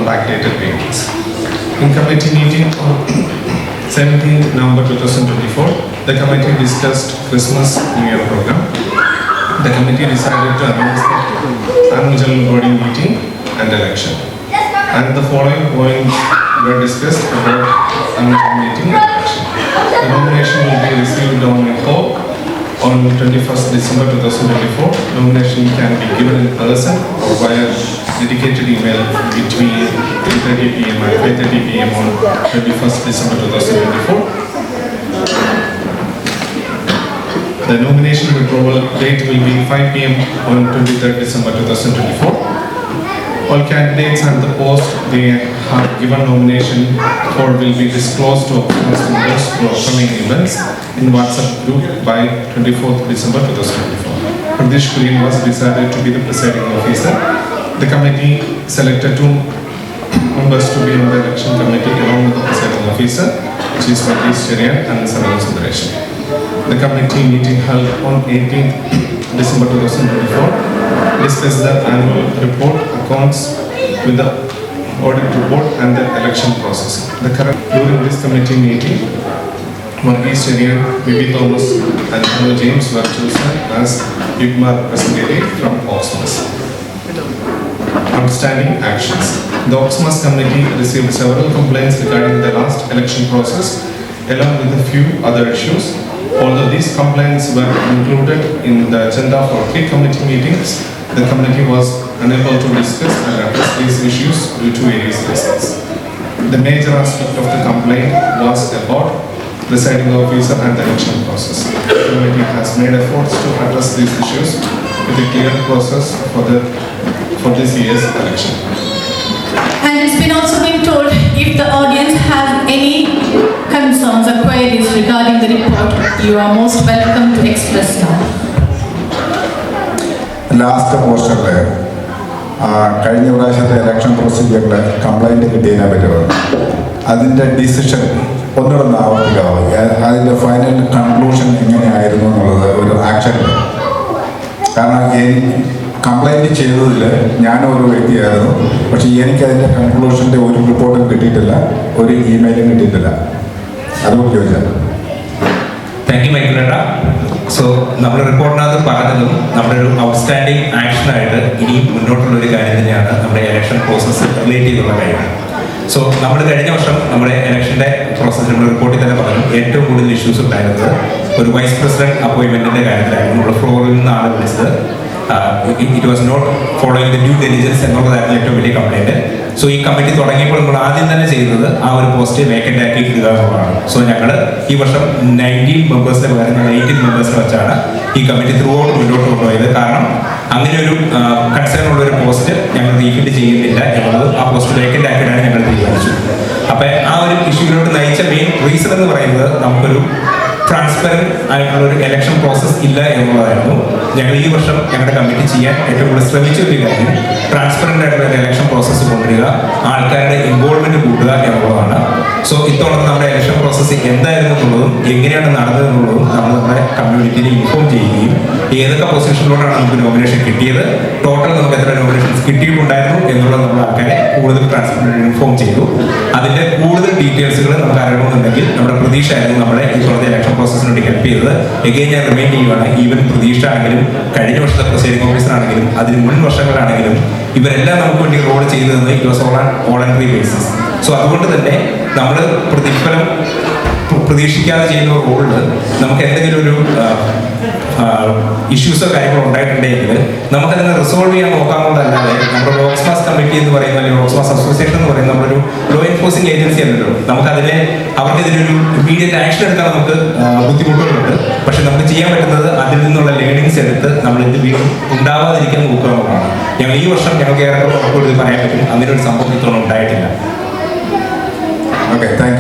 backdated payments. In committee meeting on 17 November 2024, the committee discussed Christmas New Year program. The committee decided to announce the annual general body meeting and election. And the following points were discussed about annual meeting and election. The nomination will be received on a call on 21st December 2024. Nomination can be given in person or via dedicated email between 3:30 p.m. and 5:30 p.m. on 21st December 2024. The nomination withdrawal date will be 5 p.m. on 23rd December 2024. All candidates and the post they have given nomination for will be disclosed to Optimus members through upcoming events in WhatsApp group by 24th December 2024. Pradesh Kulian was decided to be the presiding officer. The committee selected 2 members to be on the election committee along with the presiding officer, which is Pradesh Cherian and Saran Sundaresh. The committee meeting held on 18th December 2024 discussed the annual report, accounts with the audit report and the election process. During this committee meeting, Marquis Cherian, B.B. Thomas and Hello James were chosen as Bigmar representative from Oxmas. Outstanding actions. The Oxmas committee received several complaints regarding the last election process along with a few other issues. Although these complaints were included in the agenda for 3 committee meetings, the committee was unable to discuss and address these issues due to various reasons. The major aspect of the complaint was about presiding officer and the election process. The committee has made efforts to address these issues with a clear process for this year's election. And it's been also been told, if the audience has any concerns or queries regarding the report, you are most welcome to express now. Last പോസ്റ്ററിൽ കഴിഞ്ഞ പ്രാവശ്യത്തെ election പ്രൊസീജിയറിൽ complaint കിട്ടിയതിനെ പറ്റി പറഞ്ഞു. അതിൻ്റെ decision ഒന്നുകൂടെ ആവർത്തിക്കാവും. അതിൻ്റെ final conclusion എങ്ങനെയായിരുന്നു എന്നുള്ളത് ഒരു ആക്ഷനിൽ. കാരണം കംപ്ലൈൻറ്റ് ചെയ്തതിൽ ഞാനൊരു വ്യക്തിയായിരുന്നു. പക്ഷേ എനിക്കതിൻ്റെ കൺക്ലൂഷൻ്റെ ഒരു റിപ്പോർട്ടും കിട്ടിയിട്ടില്ല, ഒരു ഇമെയിലും കിട്ടിയിട്ടില്ല. അതുകൊണ്ട് ചോദിച്ചാൽ. Thank you മൈക്കിളേട്ടാ. സോ നമ്മുടെ റിപ്പോർട്ടിനകത്ത് പറഞ്ഞതും നമ്മുടെ ഒരു ഔട്ട്സ്റ്റാൻഡിങ് ആക്ഷനായിട്ട് ഇനി മുന്നോട്ടുള്ളൊരു കാര്യം തന്നെയാണ് നമ്മുടെ ഇലക്ഷൻ പ്രോസസ്സ് റിലേറ്റ് ചെയ്തുള്ള കാര്യമാണ്. സോ നമ്മൾ കഴിഞ്ഞ വർഷം നമ്മുടെ ഇലക്ഷൻ്റെ പ്രോസസ്സ് നമ്മുടെ റിപ്പോർട്ടിൽ തന്നെ പറഞ്ഞു ഏറ്റവും കൂടുതൽ ഇഷ്യൂസ് ഉണ്ടായിരുന്നത് ഒരു വൈസ് പ്രസിഡന്റ് അപ്പോയിൻമെൻറ്റിൻ്റെ കാര്യത്തിലായിരുന്നു. നമ്മുടെ ഫ്ലോറിൽ നിന്നാണ് വിളിച്ചത്. It was not following the due diligence എന്നുള്ളതായിരുന്നു ഏറ്റവും വലിയ കംപ്ലൈൻറ്റ്. സോ ഈ കമ്മിറ്റി തുടങ്ങിയപ്പോൾ നമ്മൾ ആദ്യം തന്നെ ചെയ്തത് ആ ഒരു പോസ്റ്റ് വേക്കൻ്റ് ആക്കി ഇടുക എന്നുള്ളതാണ്. സോ ഞങ്ങൾ ഈ വർഷം 19 മെമ്പേഴ്സിന് പകരം 18 മെമ്പേഴ്സിനെ വെച്ചാണ് ഈ കമ്മിറ്റി ത്രൂ ഔട്ട് മുന്നോട്ട് കൊണ്ടുപോയത്. കാരണം അങ്ങനെ ഒരു കൺസേൺ ഉള്ളൊരു പോസ്റ്റ് ഞങ്ങൾ റീഫിൽ ചെയ്യുന്നില്ല എന്നുള്ളത് ആ പോസ്റ്റ് വേക്കൻ്റ് ആക്കിയിട്ടാണ് ഞങ്ങൾ തീരുമാനിച്ചു. അപ്പോൾ ആ ഒരു ഇഷ്യൂവിലോട്ട് നയിച്ച മെയിൻ റീസൺ എന്ന് പറയുന്നത് നമുക്കൊരു ട്രാൻസ്പെറൻറ്റ് ആയിട്ടുള്ള ഒരു ഇലക്ഷൻ പ്രോസസ്സ് ഇല്ല എന്നുള്ളതായിരുന്നു. ഞങ്ങൾ ഈ വർഷം ഞങ്ങളുടെ കമ്മിറ്റി ചെയ്യാൻ ഏറ്റവും കൂടുതൽ ശ്രമിച്ച ഒരു കാര്യം ട്രാൻസ്പെറൻ്റ് ആയിട്ടുള്ള ഒരു ഇലക്ഷൻ പ്രോസസ്സ് കൊണ്ടുവരിക, ആൾക്കാരുടെ ഇൻവോൾവ്മെൻറ്റ് കൂട്ടുക എന്നുള്ളതാണ്. സോ ഇത്തവണ നമ്മുടെ ഇലക്ഷൻ പ്രോസസ്സ് എന്തായിരുന്നു എന്നുള്ളതും എങ്ങനെയാണ് നടന്നതെന്നുള്ളതും നമ്മൾ നമ്മുടെ കമ്മ്യൂണിറ്റിനെ ഇൻഫോം ചെയ്യുകയും ഏതൊക്കെ പൊസിഷനിലോട്ടാണ് നമുക്ക് നോമിനേഷൻ കിട്ടിയത്, ടോട്ടൽ നമുക്ക് എത്ര നോമിനേഷൻസ് കിട്ടിയിട്ടുണ്ടായിരുന്നു എന്നുള്ളത് നമ്മൾ ആൾക്കാരെ കൂടുതൽ ട്രാൻസ്പെറൻ്റ് ഇൻഫോം ചെയ്തു. അതിൻ്റെ കൂടുതൽ ഡീറ്റെയിൽസുകൾ നമുക്ക് അറിയണമെന്നുണ്ടെങ്കിൽ നമ്മുടെ പ്രതീക്ഷ ആയിരുന്നു നമ്മളെ ഈ തുറന്ന ഇലക്ഷൻ പ്രോസസ്സിന് വേണ്ടി ഹെൽപ്പ് ചെയ്തത്. എഗെയിൻ ഞാൻ റിമൈൻഡ് ചെയ്യുകയാണ്, ഈവൻ പ്രതീക്ഷ ആണെങ്കിലും കഴിഞ്ഞ വർഷത്തെ പ്രിസൈഡിംഗ് ഓഫീസർ ആണെങ്കിലും അതിന് മുൻ വർഷങ്ങളാണെങ്കിലും ഇവരെല്ലാം നമുക്ക് വേണ്ടി റോൾ ചെയ്തത് it was on and free basis. So അതുകൊണ്ട് തന്നെ നമ്മൾ പ്രതിഫലം പ്രതീക്ഷിക്കാതെ ചെയ്യുന്ന റോളിൽ നമുക്ക് എന്തെങ്കിലും ഒരു ഇഷ്യൂസോ കാര്യങ്ങളോ ഉണ്ടായിട്ടുണ്ടെങ്കിൽ നമുക്കതിനെ റിസോൾവ് ചെയ്യാൻ നോക്കാമെന്നല്ലാതെ നമ്മുടെ ഓക്സ്മാസ് കമ്മിറ്റി എന്ന് പറയുന്ന അല്ലെങ്കിൽ ഓക്സ്മാസ് അസോസിയേഷൻ എന്ന് പറയുന്ന നമ്മളൊരു ലോ എൻഫോഴ്സിംഗ് ഏജൻസി അല്ലല്ലോ. നമുക്കതിനെ അവർക്കെതിരൊരു ഇമ്മീഡിയറ്റ് ആക്ഷൻ എടുക്കാൻ നമുക്ക് ബുദ്ധിമുട്ടുകളുണ്ട്. പക്ഷെ നമുക്ക് ചെയ്യാൻ പറ്റുന്നത് അതിൽ നിന്നുള്ള ലേണിങ്സ് എടുത്ത് നമ്മൾ ഇത് വീണ്ടും ഉണ്ടാവാതിരിക്കാൻ നോക്കുക എന്നുള്ളതാണ്. ഞങ്ങൾ ഈ വർഷം ഞങ്ങൾക്ക് ഏറെ ഉറപ്പുകൊടുത്ത് പറയാൻ പറ്റും അങ്ങനെ ഒരു സംഭവം ഇത്തവണ ഉണ്ടായിട്ടില്ല. Okay, thank you.